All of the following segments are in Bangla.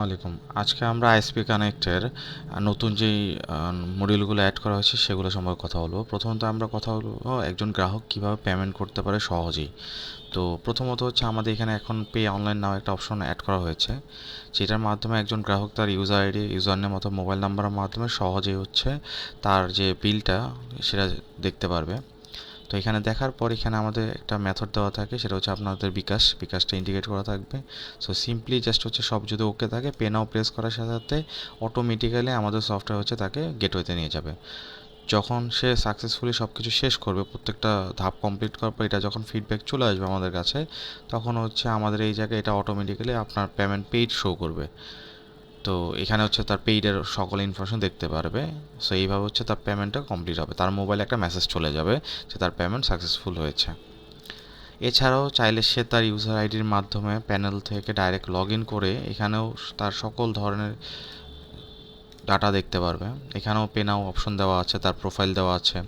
আলাইকুম। আজকে আমরা আইএসপি কানেক্টের নতুন যেই মডিউলগুলো অ্যাড করা হয়েছে সেগুলো সম্পর্কে কথা বলবো। প্রথমত আমরা কথা বলবো একজন গ্রাহক কিভাবে পেমেন্ট করতে পারে সহজেই। তো প্রথমত হচ্ছে আমাদের এখানে এখন পে অনলাইন নাও একটা অপশন অ্যাড করা হয়েছে, যেটার মাধ্যমে একজন গ্রাহক তার ইউজার আইডি, ইউজার নেম অথবা মোবাইল নাম্বারের মাধ্যমে সহজেই হচ্ছে তার যে বিলটা সেটা দেখতে পারবে। তো এখানে দেখার পর এখানে আমাদের একটা মেথড দেওয়া থাকে, সেটা হচ্ছে আপনাদের বিকাশটা ইন্ডিকেট করা থাকবে। সো সিম্পলি জাস্ট হচ্ছে সব যদি ওকে থাকে, পে নাও প্রেস করার সাথে সাথে অটোমেটিক্যালি আমাদের সফটওয়্যার হচ্ছে তাকে গেটওয়েতে নিয়ে যাবে। যখন সে সাকসেসফুলি সব কিছু শেষ করবে, প্রত্যেকটা ধাপ কমপ্লিট করার পর এটা যখন ফিডব্যাক চলে আসবে আমাদের কাছে, তখন হচ্ছে আমাদের এই জায়গায় এটা অটোমেটিক্যালি আপনার পেমেন্ট পেইড শো করবে। তো এখানে হচ্ছে তার পেইডের সকল ইনফরমেশন দেখতে পারবে। সো এইভাবে হচ্ছে তার পেমেন্টটা কমপ্লিট হবে, তার মোবাইলে একটা মেসেজ চলে যাবে যে তার পেমেন্ট সাকসেসফুল হয়েছে। এছাড়াও চাইলে সে তার ইউজার আইডির মাধ্যমে প্যানেল থেকে ডাইরেক্ট লগ ইন করে এখানেও তার সকল ধরনের ডাটা দেখতে পারবে। এখানেও পে নাও অপশন দেওয়া আছে, তার প্রোফাইল দেওয়া আছে,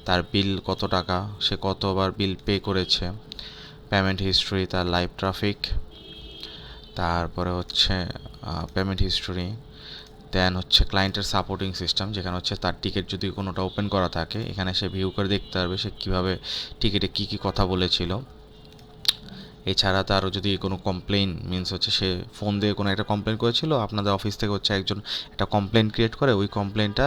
তার বিল কত টাকা, সে কতবার বিল পে করেছে, পেমেন্ট হিস্ট্রি, তার লাইভ ট্রাফিক, তারপরে হচ্ছে পেমেন্ট হিস্টোরি, দেন হচ্ছে ক্লায়েন্টের সাপোর্টিং সিস্টেম, যেখানে হচ্ছে তার টিকিট যদি কোনোটা ওপেন করা থাকে এখানে সে ভিউ করে দেখতে পারবে সে কীভাবে টিকিটে কী কী কথা বলেছিল। এছাড়া তারও যদি কোনো কমপ্লেইন মিনস হচ্ছে সে ফোন দিয়ে কোনো একটা কমপ্লেন করেছিল, আপনাদের অফিস থেকে হচ্ছে একজন একটা কমপ্লেন ক্রিয়েট করে, ওই কমপ্লেনটা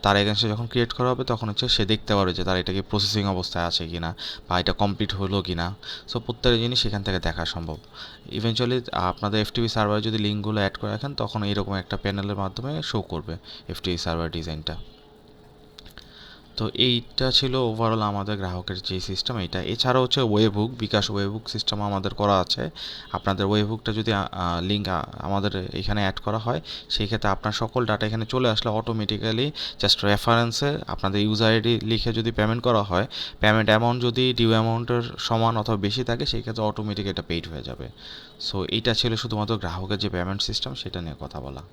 তার এগেনস্টে যখন ক্রিয়েট করা হবে তখন হচ্ছে সে দেখতে পারবে যে তার এটা কি প্রসেসিং অবস্থায় আছে কি না, বা এটা কমপ্লিট হলো কি না। সো প্রত্যেকটা জিনিস সেখান থেকে দেখা সম্ভব। ইভেনচুয়ালি আপনাদের এফটিপি সার্ভারে যদি লিঙ্কগুলো অ্যাড করে রাখেন তখন এইরকম একটা প্যানেলের মাধ্যমে শো করবে এফটিপি সার্ভার ডিজাইনটা। তো এইটা ছিল ওভারঅল আমাদের গ্রাহকের যে সিস্টেম এইটা। এছাড়াও হচ্ছে ওয়েবহুক, বিকাশ ওয়েবহুক সিস্টেম আমাদের করা আছে। আপনাদের ওয়েবহুকটা যদি লিঙ্ক আমাদের এখানে অ্যাড করা হয়, সেই ক্ষেত্রে আপনার সকল ডাটা এখানে চলে আসলে অটোমেটিক্যালি জাস্ট রেফারেন্সে আপনাদের ইউজার আইডি লিখে যদি পেমেন্ট করা হয়, পেমেন্ট অ্যামাউন্ট যদি ডিউ অ্যামাউন্টের সমান অথবা বেশি থাকে সেই ক্ষেত্রে অটোমেটিক এটা পেইড হয়ে যাবে। সো এইটা ছিল শুধুমাত্র গ্রাহকের যে পেমেন্ট সিস্টেম সেটা নিয়ে কথা বলা।